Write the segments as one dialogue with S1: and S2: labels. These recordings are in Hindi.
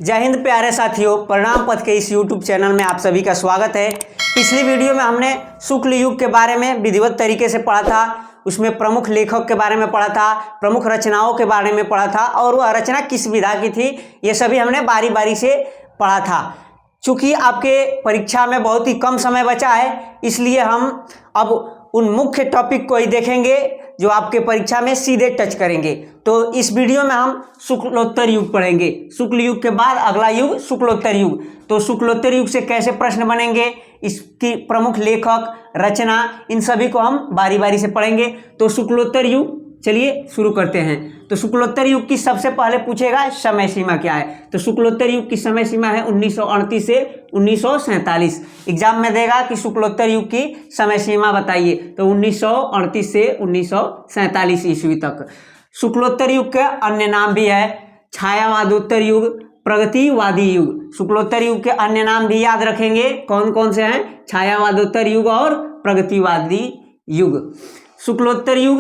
S1: जय हिंद प्यारे साथियों, परिणाम पथ के इस YouTube चैनल में आप सभी का स्वागत है। पिछली वीडियो में हमने शुक्ल युग के बारे में विधिवत तरीके से पढ़ा था। उसमें प्रमुख लेखक के बारे में पढ़ा था, प्रमुख रचनाओं के बारे में पढ़ा था और वह रचना किस विधा की थी, ये सभी हमने बारी बारी से पढ़ा था। चूँकि आपके परीक्षा में बहुत ही कम समय बचा है, इसलिए हम अब उन मुख्य टॉपिक को ही देखेंगे जो आपके परीक्षा में सीधे टच करेंगे। तो इस वीडियो में हम शुक्लोत्तर युग पढ़ेंगे। शुक्ल युग के बाद अगला युग शुक्लोत्तर युग। तो शुक्लोत्तर युग से कैसे प्रश्न बनेंगे, इसकी प्रमुख लेखक, रचना, इन सभी को हम बारी बारी से पढ़ेंगे। तो शुक्लोत्तर युग चलिए शुरू करते हैं। तो शुक्लोत्तर युग की सबसे पहले पूछेगा समय सीमा क्या है। तो शुक्लोत्तर युग की समय सीमा है 1938 से 1947। एग्जाम में देगा कि शुक्लोत्तर युग की समय सीमा बताइए, तो 1938 से 1947 ईस्वी तक। शुक्लोत्तर युग के अन्य नाम भी है छायावादोत्तर युग, प्रगतिवादी युग। शुक्लोत्तर युग के अन्य नाम भी याद रखेंगे, कौन कौन से हैं? छायावादोत्तर युग और प्रगतिवादी युग। शुक्लोत्तर युग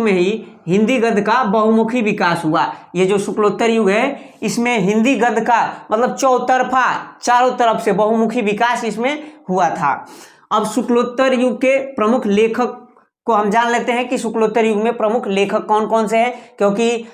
S1: में ही हिंदी गद्य का बहुमुखी विकास हुआ। ये जो शुक्लोत्तर युग है, इसमें हिंदी गद्य का मतलब चौतरफा, चारों तरफ से बहुमुखी विकास इसमें हुआ था। अब शुक्लोत्तर युग के प्रमुख लेखक को हम जान लेते हैं कि शुक्लोत्तर युग में प्रमुख लेखक कौन कौन से हैं, क्योंकि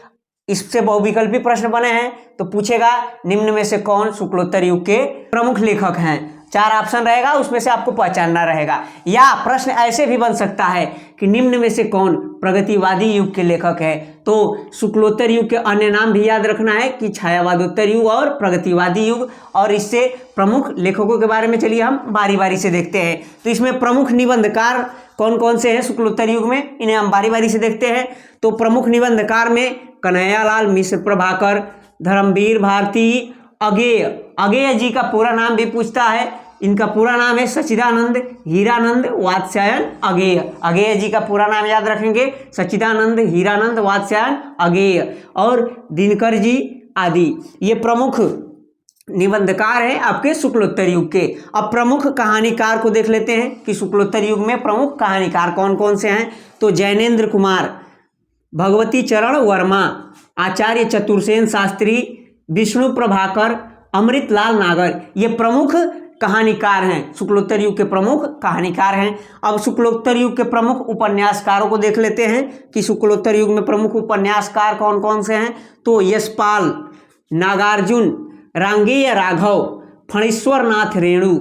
S1: इससे बहुविकल्पी प्रश्न बने हैं। तो पूछेगा निम्न में से कौन शुक्लोत्तर युग के प्रमुख लेखक हैं। 4 ऑप्शन रहेगा, उसमें से आपको पहचानना रहेगा। या प्रश्न ऐसे भी बन सकता है कि निम्न में से कौन प्रगतिवादी युग के लेखक है। तो शुक्लोत्तर युग के अन्य नाम भी याद रखना है कि छायावादोत्तर युग और प्रगतिवादी युग। और इससे प्रमुख लेखकों के बारे में चलिए हम बारी बारी से देखते हैं। तो इसमें प्रमुख निबंधकार कौन कौन से हैं शुक्लोत्तर युग में, इन्हें हम बारी बारी से देखते हैं। तो प्रमुख निबंधकार में कन्हैयालाल मिश्र प्रभाकर, धर्मवीर भारती, अगेय जी का पूरा नाम भी पूछता है। इनका पूरा नाम है सच्चिदानंद हीरानंद वात्स्यायन अगेय जी का पूरा नाम याद रखेंगे, सच्चिदानंद हीरानंद वात्स्यायन अगेय। और दिनकर जी आदि, ये प्रमुख निबंधकार हैं आपके शुक्लोत्तर युग के। अब प्रमुख कहानीकार को देख लेते हैं कि शुक्लोत्तर युग में प्रमुख कहानीकार कौन कौन से हैं। तो जैनेन्द्र कुमार, भगवती चरण वर्मा, आचार्य चतुर्सेन शास्त्री, विष्णु प्रभाकर, अमृतलाल नागर, ये प्रमुख कहानीकार हैं, शुक्लोत्तर युग के प्रमुख कहानीकार हैं। अब शुक्लोत्तर युग के प्रमुख उपन्यासकारों को देख लेते हैं कि शुक्लोत्तर युग में प्रमुख उपन्यासकार कौन कौन से हैं। तो यशपाल, नागार्जुन, रांगेय राघव, फणीश्वर नाथ रेणु,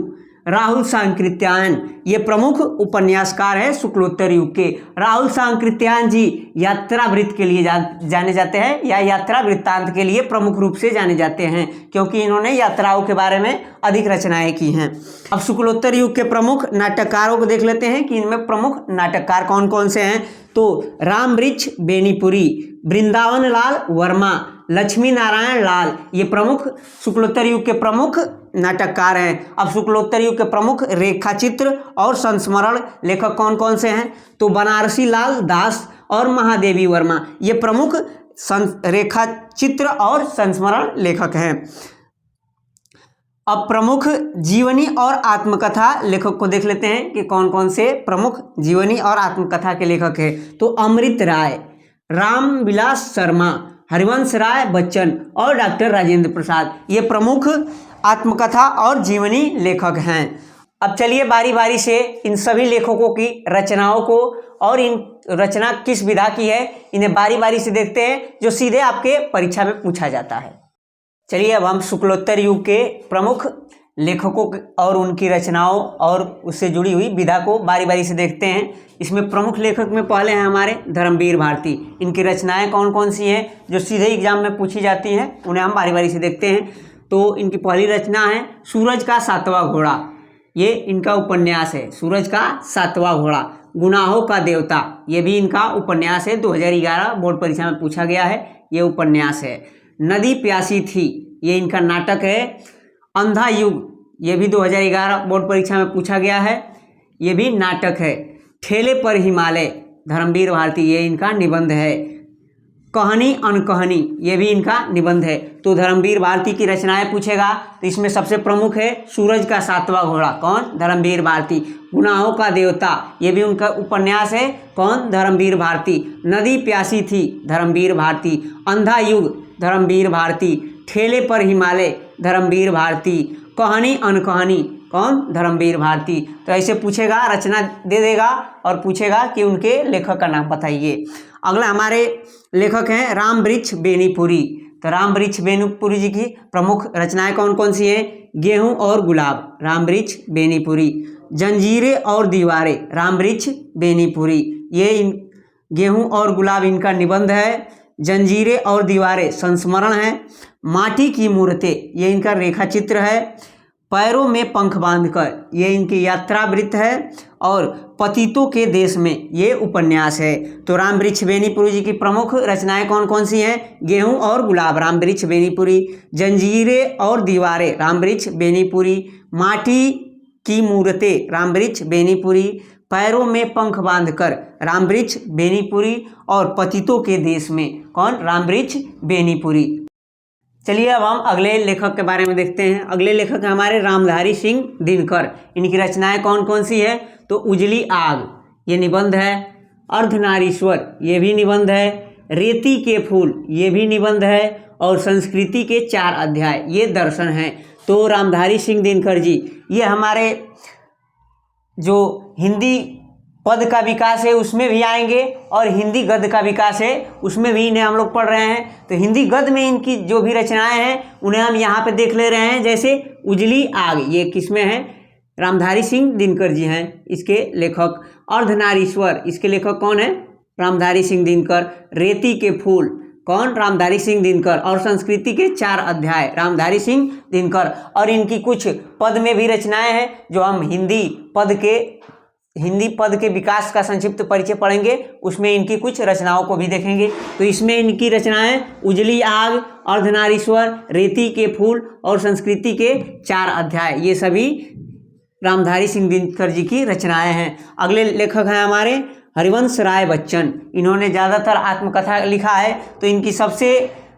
S1: राहुल सांकृत्यायन, ये प्रमुख उपन्यासकार हैं शुक्लोत्तर युग के। राहुल सांकृत्यायन जी यात्रावृत्त के लिए जाने जाते हैं, या यात्रा वृत्तांत के लिए प्रमुख रूप से जाने जाते हैं, क्योंकि इन्होंने यात्राओं के बारे में अधिक रचनाएं की हैं। अब शुक्लोत्तर युग के प्रमुख नाटककारों को देख लेते हैं कि इनमें प्रमुख नाटककार कौन कौन से हैं। तो रामवृक्ष बेनीपुरी, वृंदावन लाल वर्मा, लक्ष्मी नारायण लाल, ये प्रमुख शुक्लोत्तर युग के प्रमुख नाटककार हैं। अब शुक्लोत्तर युग के प्रमुख रेखाचित्र और संस्मरण लेखक कौन कौन से हैं। तो बनारसी लाल दास और महादेवी वर्मा, ये प्रमुख रेखाचित्र और संस्मरण लेखक हैं। अब प्रमुख जीवनी और आत्मकथा लेखक को देख लेते हैं कि कौन कौन से प्रमुख जीवनी और आत्मकथा के लेखक हैं। तो अमृत राय, रामविलास शर्मा, हरिवंश राय बच्चन और डॉक्टर राजेंद्र प्रसाद, ये प्रमुख आत्मकथा और जीवनी लेखक हैं। अब चलिए बारी बारी से इन सभी लेखकों की रचनाओं को और इन रचना किस विधा की है, इन्हें बारी बारी से देखते हैं, जो सीधे आपके परीक्षा में पूछा जाता है। चलिए अब हम शुक्लोत्तर युग के प्रमुख लेखकों और उनकी रचनाओं और उससे जुड़ी हुई विधा को बारी बारी से देखते हैं। इसमें प्रमुख लेखक में पहले हैं हमारे धर्मवीर भारती। इनकी रचनाएं कौन कौन सी हैं जो सीधे एग्जाम में पूछी जाती हैं, उन्हें हम बारी बारी से देखते हैं। तो इनकी पहली रचना है सूरज का सातवां घोड़ा, ये इनका उपन्यास है। सूरज का सातवां घोड़ा। गुनाहों का देवता, ये भी इनका उपन्यास है, 2011 बोर्ड परीक्षा में पूछा गया है, ये उपन्यास है। नदी प्यासी थी, ये इनका नाटक है। अंधा युग, ये भी 2011 बोर्ड परीक्षा में पूछा गया है, ये भी नाटक है। ठेले पर हिमालय, धर्मवीर भारती, ये इनका निबंध है। कहानी अनकहानी, ये भी इनका निबंध है। तो धर्मवीर भारती की रचनाएं पूछेगा तो इसमें सबसे प्रमुख है सूरज का सातवां घोड़ा, कौन? धर्मवीर भारती। गुनाहों का देवता, ये भी उनका उपन्यास है, कौन? धर्मवीर भारती। नदी प्यासी थी, धर्मवीर भारती। अंधा युग, धर्मवीर भारती। ठेले पर हिमालय, धर्मवीर भारती। कहानी अनकहानी, कौन? धर्मवीर भारती। तो ऐसे पूछेगा, रचना दे देगा और पूछेगा कि उनके लेखक का नाम बताइए। अगला हमारे लेखक हैं रामवृक्ष बेनीपुरी। तो रामवृक्ष बेनीपुरी जी की प्रमुख रचनाएं कौन कौन सी हैं? गेहूं और गुलाब, रामवृक्ष बेनीपुरी। जंजीरें और दीवारें, रामवृक्ष बेनीपुरी। ये गेहूं और गुलाब इनका निबंध है। जंजीरें और दीवारें संस्मरण है। माटी की मूर्तें, ये इनका रेखा चित्र है। पैरों में पंख बांधकर, ये इनकी यात्रावृत्त है। और पतितों के देश में, ये उपन्यास है। तो रामवृक्ष बेनीपुरी जी की प्रमुख रचनाएं कौन कौन सी हैं? गेहूं और गुलाब, रामवृक्ष बेनीपुरी। जंजीरें और दीवारें, रामवृक्ष बेनीपुरी। माटी की मूर्तें, रामवृक्ष बेनीपुरी। पैरों में पंख बांधकर, रामवृक्ष बेनीपुरी। और पतितों के देश में, कौन? रामवृक्ष बेनीपुरी। चलिए अब हम अगले लेखक के बारे में देखते हैं। अगले लेखक हैं हमारे रामधारी सिंह दिनकर। इनकी रचनाएं कौन कौन सी है? तो उजली आग, ये निबंध है। अर्धनारीश्वर, ये भी निबंध है। रेती के फूल, ये भी निबंध है। और संस्कृति के 4 अध्याय, ये दर्शन हैं। तो रामधारी सिंह दिनकर जी, ये हमारे जो हिंदी पद का विकास है उसमें भी आएंगे और हिंदी गद्य का विकास है उसमें भी इन्हें हम लोग पढ़ रहे हैं। तो हिंदी गद्य में इनकी जो भी रचनाएं हैं उन्हें हम यहाँ पे देख ले रहे हैं। जैसे उजली आग, ये किसमें है? रामधारी सिंह दिनकर जी हैं इसके लेखक। अर्धनारीश्वर, इसके लेखक कौन है? रामधारी सिंह दिनकर। रेती के फूल, कौन? रामधारी सिंह दिनकर। और संस्कृति के 4 अध्याय, रामधारी सिंह दिनकर। और इनकी कुछ पद में भी रचनाएं हैं जो हम हिंदी पद के विकास का संक्षिप्त परिचय पढ़ेंगे, उसमें इनकी कुछ रचनाओं को भी देखेंगे। तो इसमें इनकी रचनाएं उजली आग, अर्धनारीश्वर, रेती के फूल और संस्कृति के 4 अध्याय, ये सभी रामधारी सिंह दिनकर जी की रचनाएं हैं। अगले लेखक हैं हमारे हरिवंश राय बच्चन। इन्होंने ज़्यादातर आत्मकथा लिखा है। तो इनकी सबसे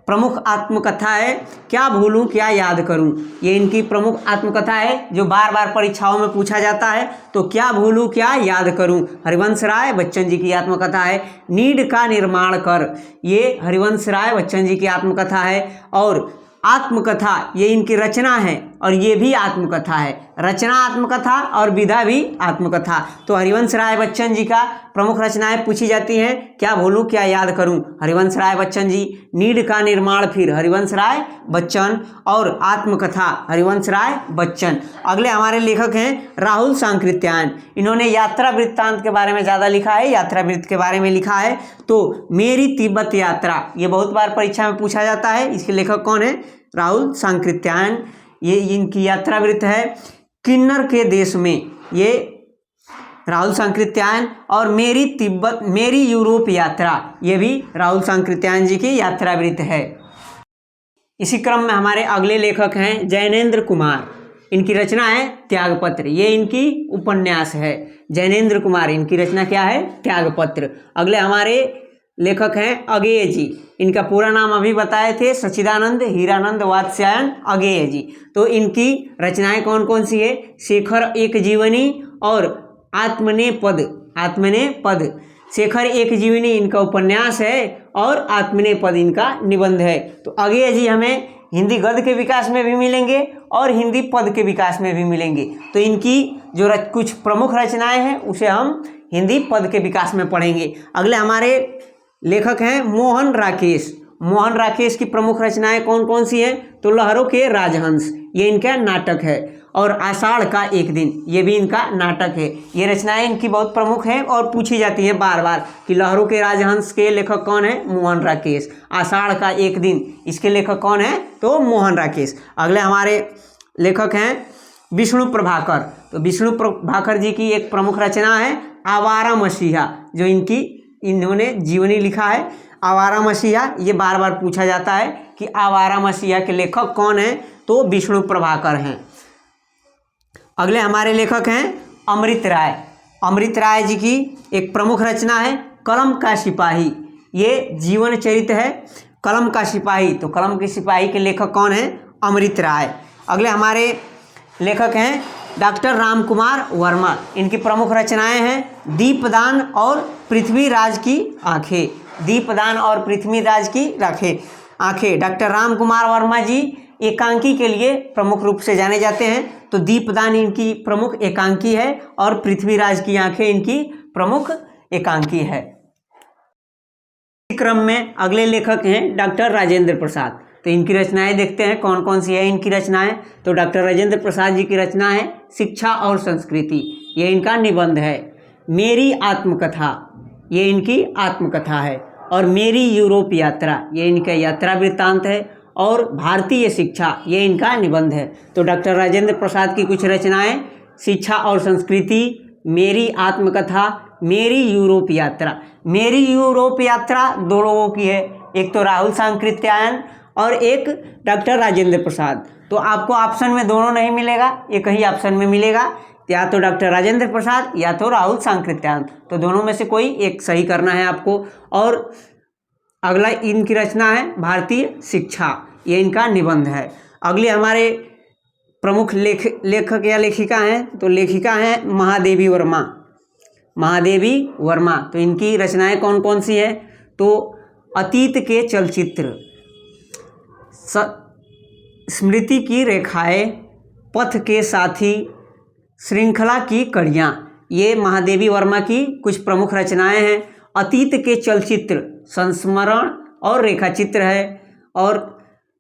S1: प्रमुख आत्मकथा है क्या भूलूं क्या याद करूं। ये इनकी प्रमुख आत्मकथा है जो बार बार परीक्षाओं में पूछा जाता है। तो क्या भूलूं क्या याद करूं, हरिवंश राय बच्चन जी की आत्मकथा है। नीड का निर्माण कर, ये हरिवंश राय बच्चन जी की आत्मकथा है। और आत्मकथा, ये इनकी रचना है और ये भी आत्मकथा है। रचना आत्मकथा और विधा भी आत्मकथा। तो हरिवंश राय बच्चन जी का प्रमुख रचनाएं पूछी जाती हैं। क्या भूलूं क्या याद करूं, हरिवंश राय बच्चन जी। नीड का निर्माण फिर, हरिवंश राय बच्चन। और आत्मकथा, हरिवंश राय बच्चन। अगले हमारे लेखक हैं राहुल सांकृत्यायन। इन्होंने यात्रा वृत्तांत के बारे में ज़्यादा लिखा है, यात्रा वृत्त के बारे में लिखा है। तो मेरी तिब्बत यात्रा, ये बहुत बार परीक्षा में पूछा जाता है। इसके लेखक कौन है? राहुल सांकृत्यायन। ये इनकी यात्रा वृत्त है। किन्नर के देश में, ये राहुल सांकृत्यायन। और मेरी यूरोप यात्रा, ये भी राहुल सांकृत्यायन जी की यात्रा वृत्त है। इसी क्रम में हमारे अगले लेखक हैं जैनेन्द्र कुमार। इनकी रचना है त्यागपत्र, ये इनकी उपन्यास है। जैनेन्द्र कुमार, इनकी रचना क्या है? त्यागपत्र। अगले हमारे लेखक हैं अगेय जी। इनका पूरा नाम अभी बताए थे, सच्चिदानंद हीरानंद वात्स्यायन अगेय जी। तो इनकी रचनाएं कौन कौन सी है? शेखर एक जीवनी और आत्मने पद। शेखर एक जीवनी इनका उपन्यास है और आत्मने पद इनका निबंध है। तो अगेय जी हमें हिंदी गद्य के विकास में भी मिलेंगे और हिंदी पद के विकास में भी मिलेंगे। तो इनकी जो कुछ प्रमुख रचनाएं हैं उसे हम हिंदी पद के विकास में पढ़ेंगे। अगले हमारे लेखक हैं मोहन राकेश। मोहन राकेश की प्रमुख रचनाएं कौन कौन सी हैं? तो लहरों के राजहंस, ये इनका नाटक है। और आषाढ़ का एक दिन, ये भी इनका नाटक है। ये रचनाएं इनकी बहुत प्रमुख हैं और पूछी जाती हैं बार बार कि लहरों के राजहंस के लेखक कौन है? मोहन राकेश। आषाढ़ का एक दिन, इसके लेखक कौन है? तो मोहन राकेश। अगले हमारे लेखक हैं विष्णु प्रभाकर। तो विष्णु प्रभाकर जी की एक प्रमुख रचना है आवारा मसीहा, जो इन्होंने जीवनी लिखा है। आवारा मसीहा, ये बार बार पूछा जाता है कि आवारा मसीहा के लेखक कौन है? तो विष्णु प्रभाकर हैं। अगले हमारे लेखक हैं अमृत राय। अमृत राय जी की एक प्रमुख रचना है कलम का सिपाही। ये जीवन चरित्र है कलम का सिपाही। तो कलम के सिपाही के लेखक कौन है? अमृत राय। अगले हमारे लेखक हैं डॉक्टर राम कुमार वर्मा। इनकी प्रमुख रचनाएं हैं दीपदान और पृथ्वीराज की आंखें। दीपदान और पृथ्वीराज की आंखें। डॉक्टर राम कुमार वर्मा जी एकांकी के लिए प्रमुख रूप से जाने जाते हैं। तो दीपदान इनकी प्रमुख एकांकी है और पृथ्वीराज की आंखें इनकी प्रमुख एकांकी है। इसी क्रम में अगले लेखक हैं डॉक्टर राजेंद्र प्रसाद। तो इनकी रचनाएं देखते हैं कौन कौन सी है इनकी रचनाएं। तो डॉक्टर राजेंद्र प्रसाद जी की रचना है शिक्षा और संस्कृति, ये इनका निबंध है। मेरी आत्मकथा, ये इनकी आत्मकथा है। और मेरी यूरोप यात्रा, ये इनका यात्रा वृत्तांत है। और भारतीय शिक्षा, ये इनका निबंध है। तो डॉक्टर राजेंद्र प्रसाद की कुछ रचनाएं शिक्षा और संस्कृति, मेरी आत्मकथा, मेरी यूरोप यात्रा। मेरी यूरोप यात्रा दो लोगों की है, एक तो राहुल सांकृत्यायन और एक डॉक्टर राजेंद्र प्रसाद। तो आपको ऑप्शन में दोनों नहीं मिलेगा, एक ही ऑप्शन में मिलेगा, या तो डॉक्टर राजेंद्र प्रसाद या तो राहुल सांकृत्यायन। तो दोनों में से कोई एक सही करना है आपको। और अगला इनकी रचना है भारतीय शिक्षा, ये इनका निबंध है। अगले हमारे प्रमुख लेखक या लेखिका हैं, तो लेखिका हैं महादेवी वर्मा। तो इनकी रचनाएं कौन कौन सी है? तो अतीत के चलचित्र, स्मृति की रेखाएं, पथ के साथी, श्रृंखला की कड़ियाँ, ये महादेवी वर्मा की कुछ प्रमुख रचनाएं हैं। अतीत के चलचित्र संस्मरण और रेखाचित्र है। और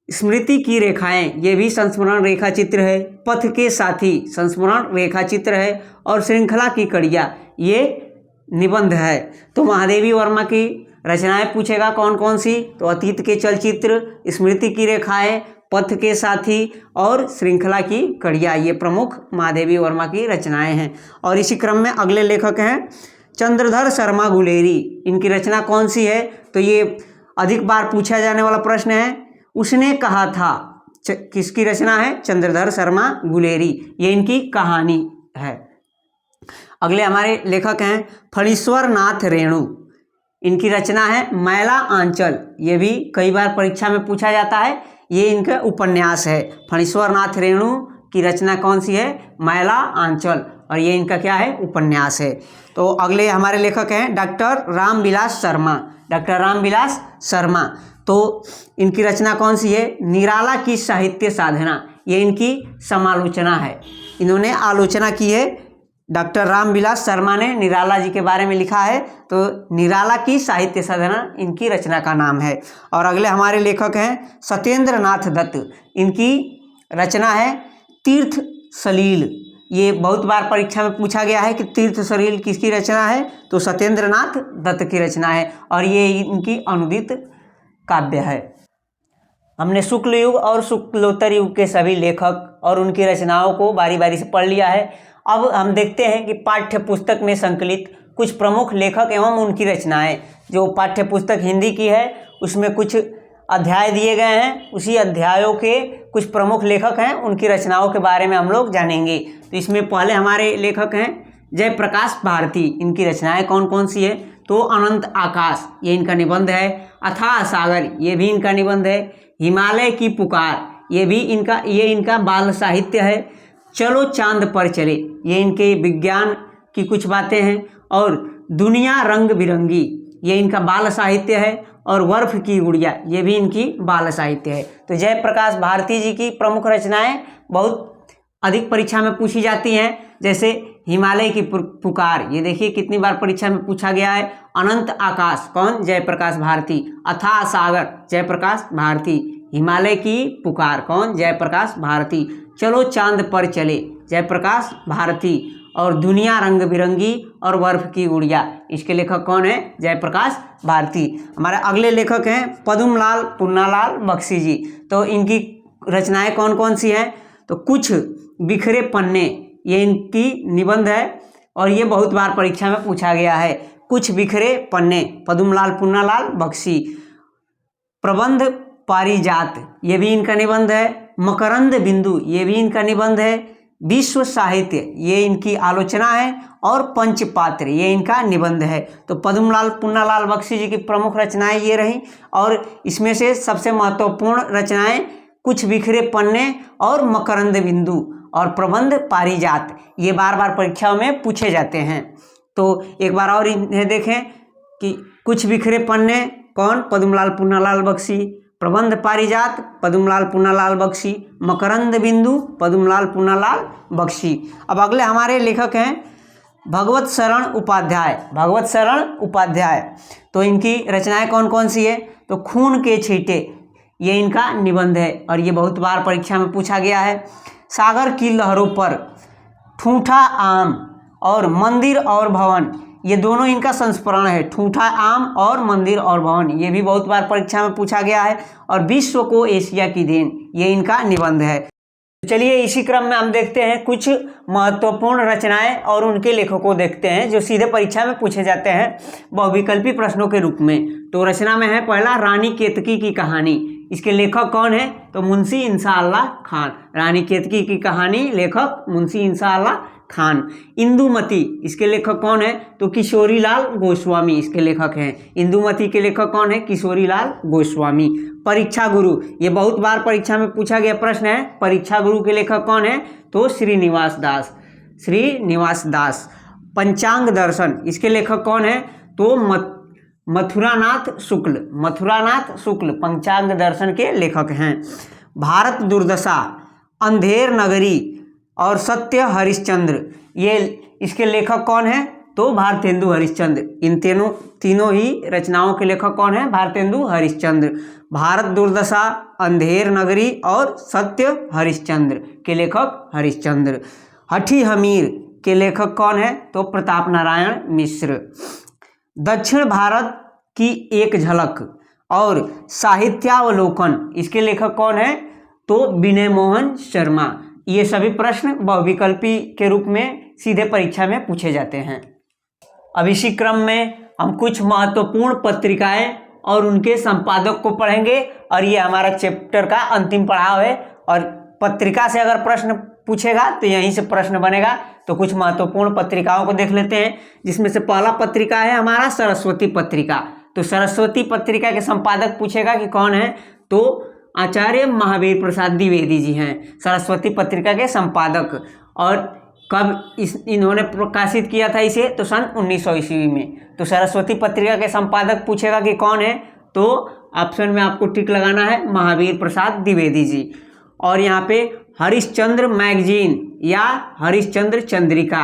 S1: स्मृति की रेखाएं, ये भी संस्मरण रेखाचित्र है। पथ के साथी संस्मरण रेखाचित्र है। और श्रृंखला की कड़ियाँ, ये निबंध है। तो महादेवी वर्मा की रचनाएं पूछेगा कौन कौन सी? तो अतीत के चलचित्र, स्मृति की रेखाएं, पथ के साथी और श्रृंखला की कड़ियाँ, ये प्रमुख महादेवी वर्मा की रचनाएं हैं। और इसी क्रम में अगले लेखक हैं चंद्रधर शर्मा गुलेरी। इनकी रचना कौन सी है? तो ये अधिक बार पूछा जाने वाला प्रश्न है। उसने कहा था, किसकी रचना है? चंद्रधर शर्मा गुलेरी, ये इनकी कहानी है। अगले हमारे लेखक हैं फणीश्वर नाथ रेणु। इनकी रचना है मैला आंचल, ये भी कई बार परीक्षा में पूछा जाता है। ये इनका उपन्यास है। फणीश्वर नाथ रेणु की रचना कौन सी है? मैला आंचल, और ये इनका क्या है? उपन्यास है। तो अगले हमारे लेखक हैं डॉक्टर रामविलास शर्मा। तो इनकी रचना कौन सी है? निराला की साहित्य साधना, ये इनकी समालोचना है। इन्होंने आलोचना की है। डॉक्टर रामविलास शर्मा ने निराला जी के बारे में लिखा है। तो निराला की साहित्य साधना इनकी रचना का नाम है। और अगले हमारे लेखक हैं सत्येंद्र नाथ दत्त। इनकी रचना है तीर्थ सलील। ये बहुत बार परीक्षा में पूछा गया है कि तीर्थ सलील किसकी रचना है? तो सत्येंद्र नाथ दत्त की रचना है। और ये इनकी अनुदित काव्य है। हमने शुक्ल युग और शुक्लोत्तर युग के सभी लेखक और उनकी रचनाओं को बारी बारी से पढ़ लिया है। अब हम देखते हैं कि पाठ्य पुस्तक में संकलित कुछ प्रमुख लेखक एवं उनकी रचनाएं। जो पाठ्य पुस्तक हिंदी की है उसमें कुछ अध्याय दिए गए हैं, उसी अध्यायों के कुछ प्रमुख लेखक हैं, उनकी रचनाओं के बारे में हम लोग जानेंगे। तो इसमें पहले हमारे लेखक हैं जयप्रकाश भारती। इनकी रचनाएं कौन कौन सी है? तो अनंत आकाश, ये इनका निबंध है। अथाह सागर, ये भी इनका निबंध है। हिमालय की पुकार, ये इनका बाल साहित्य है। चलो चांद पर चले, ये इनके विज्ञान की कुछ बातें हैं। और दुनिया रंग बिरंगी, ये इनका बाल साहित्य है। और बर्फ की गुड़िया, ये भी इनकी बाल साहित्य है। तो जयप्रकाश भारती जी की प्रमुख रचनाएं बहुत अधिक परीक्षा में पूछी जाती हैं। जैसे हिमालय की पुकार, ये देखिए कितनी बार परीक्षा में पूछा गया है। अनंत आकाश, कौन? जयप्रकाश भारती। अथाह सागर, जयप्रकाश भारती। हिमालय की पुकार, कौन? जयप्रकाश भारती। चलो चांद पर चले, जयप्रकाश भारती। और दुनिया रंग बिरंगी और बर्फ की गुड़िया, इसके लेखक कौन है? जयप्रकाश भारती। हमारे अगले लेखक हैं पद्मलाल पुन्नालाल बख्शी जी। तो इनकी रचनाएं कौन कौन सी हैं? तो कुछ बिखरे पन्ने, ये इनकी निबंध है। और ये बहुत बार परीक्षा में पूछा गया है। कुछ बिखरे पन्ने, पद्मलाल पुन्नालाल बख्शी। प्रबंध पारिजात, ये भी इनका निबंध है। मकरंद बिंदु, ये भी इनका निबंध है। विश्व साहित्य ये इनकी आलोचना है, और पंचपात्र ये इनका निबंध है। तो पद्मलाल पुन्नालाल बख्शी जी की प्रमुख रचनाएं ये रहीं, और इसमें से सबसे महत्वपूर्ण रचनाएं कुछ बिखरे पन्ने और मकरंद बिंदु और प्रबंध पारिजात, ये बार बार परीक्षाओं में पूछे जाते हैं। तो एक बार और इन्हें देखें कि कुछ बिखरे पन्ने कौन, पद्मलाल पुन्नालाल बख्शी, प्रबंध पारिजात पद्मलाल पुन्नालाल बख्शी, मकरंद बिंदु पद्मलाल पुन्नालाल बख्शी। अब अगले हमारे लेखक हैं भगवत शरण उपाध्याय। भगवत शरण उपाध्याय, तो इनकी रचनाएं कौन कौन सी है, तो खून के छींटे ये इनका निबंध है, और ये बहुत बार परीक्षा में पूछा गया है। सागर की लहरों पर, ठूठा आम और मंदिर और भवन, ये दोनों इनका संस्करण है, ठूठा आम और मंदिर और भवन, ये भी बहुत बार परीक्षा में पूछा गया है। और विश्व को एशिया की देन, ये इनका निबंध है। चलिए इसी क्रम में हम देखते हैं कुछ महत्वपूर्ण रचनाएं और उनके लेखकों को देखते हैं जो सीधे परीक्षा में पूछे जाते हैं बहुविकल्पी प्रश्नों के रूप में। तो रचना में है पहला रानी केतकी की कहानी, इसके लेखक कौन है, तो मुंशी इंशाअल्लाह खान। रानी केतकी की कहानी, लेखक मुंशी इंशाअल्लाह खान। इंदुमती, इसके लेखक कौन है, तो किशोरीलाल गोस्वामी इसके लेखक हैं। इंदुमती के लेखक कौन है, किशोरीलाल गोस्वामी। परीक्षा गुरु, ये बहुत बार परीक्षा में पूछा गया प्रश्न है। परीक्षा गुरु के लेखक कौन है, तो श्रीनिवास दास, श्रीनिवास दास। पंचांग दर्शन, इसके लेखक कौन है, तो मथुरानाथ शुक्ल, मथुरानाथ शुक्ल पंचांग दर्शन के लेखक हैं। भारत दुर्दशा, अंधेर नगरी और सत्य हरिश्चंद्र, ये इसके लेखक कौन है, तो भारतेंदु हरिश्चंद्र। इन तीनों ही रचनाओं के लेखक कौन है, भारतेंदु हरिश्चंद्र। भारत दुर्दशा, अंधेर नगरी और सत्य हरिश्चंद्र के लेखक हरिश्चंद्र। हठी हमीर के लेखक कौन है, तो प्रताप नारायण मिश्र। दक्षिण भारत की एक झलक और साहित्यावलोकन, इसके लेखक कौन है, तो विनय मोहन शर्मा। ये सभी प्रश्न बहुविकल्पी के रूप में सीधे परीक्षा में पूछे जाते हैं। अब इसी क्रम में हम कुछ महत्वपूर्ण पत्रिकाएं और उनके संपादक को पढ़ेंगे, और ये हमारा चैप्टर का अंतिम पड़ाव है। और पत्रिका से अगर प्रश्न पूछेगा तो यहीं से प्रश्न बनेगा। तो कुछ महत्वपूर्ण पत्रिकाओं को देख लेते हैं, जिसमें से पहला पत्रिका है हमारा सरस्वती पत्रिका। तो सरस्वती पत्रिका के संपादक पूछेगा कि कौन है, तो आचार्य महावीर प्रसाद द्विवेदी जी हैं सरस्वती पत्रिका के संपादक। और कब इन्होंने प्रकाशित किया था इसे, तो सन 1900 ईस्वी में। तो सरस्वती पत्रिका के संपादक पूछेगा कि कौन है, तो ऑप्शन में आपको टिक लगाना है, महावीर प्रसाद द्विवेदी जी। और यहाँ पे हरिश्चंद्र मैगजीन या हरिश्चंद्र चंद्रिका,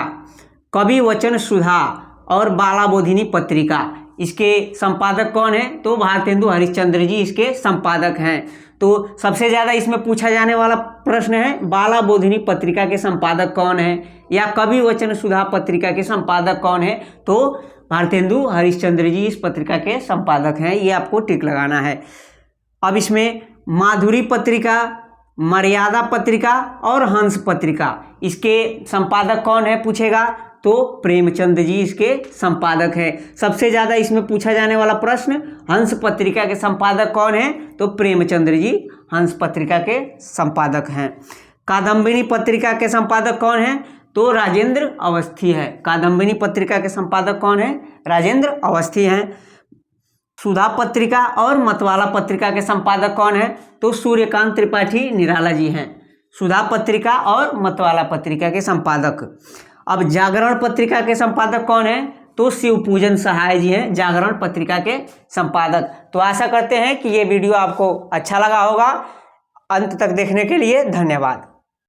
S1: कवि वचन सुधा और बालाबोधिनी पत्रिका, इसके संपादक कौन है, तो भारतेंदु हरिश्चंद्र जी इसके संपादक हैं। तो सबसे ज़्यादा इसमें पूछा जाने वाला प्रश्न है बालाबोधिनी पत्रिका के संपादक कौन है, या कवि वचन सुधा पत्रिका के संपादक कौन है, तो भारतेंदु हरिश्चंद्र जी इस पत्रिका के संपादक हैं, ये आपको टिक लगाना है। अब इसमें माधुरी पत्रिका, मर्यादा पत्रिका और हंस पत्रिका, इसके संपादक कौन है पूछेगा, तो प्रेमचंद जी इसके संपादक हैं। सबसे ज़्यादा इसमें पूछा जाने वाला प्रश्न हंस पत्रिका के संपादक कौन है, तो प्रेमचंद्र जी हंस पत्रिका के संपादक हैं। कादम्बिनी पत्रिका के संपादक कौन है, तो राजेंद्र अवस्थी है। कादम्बिनी पत्रिका के संपादक कौन है, राजेंद्र अवस्थी हैं। सुधा पत्रिका और मतवाला पत्रिका के संपादक कौन है, तो सूर्यकांत त्रिपाठी निराला जी हैं। सुधा पत्रिका और मतवाला पत्रिका के संपादक। अब जागरण पत्रिका के संपादक कौन है, तो शिवपूजन सहाय जी हैं जागरण पत्रिका के संपादक। तो आशा करते हैं कि ये वीडियो आपको अच्छा लगा होगा। अंत तक देखने के लिए धन्यवाद।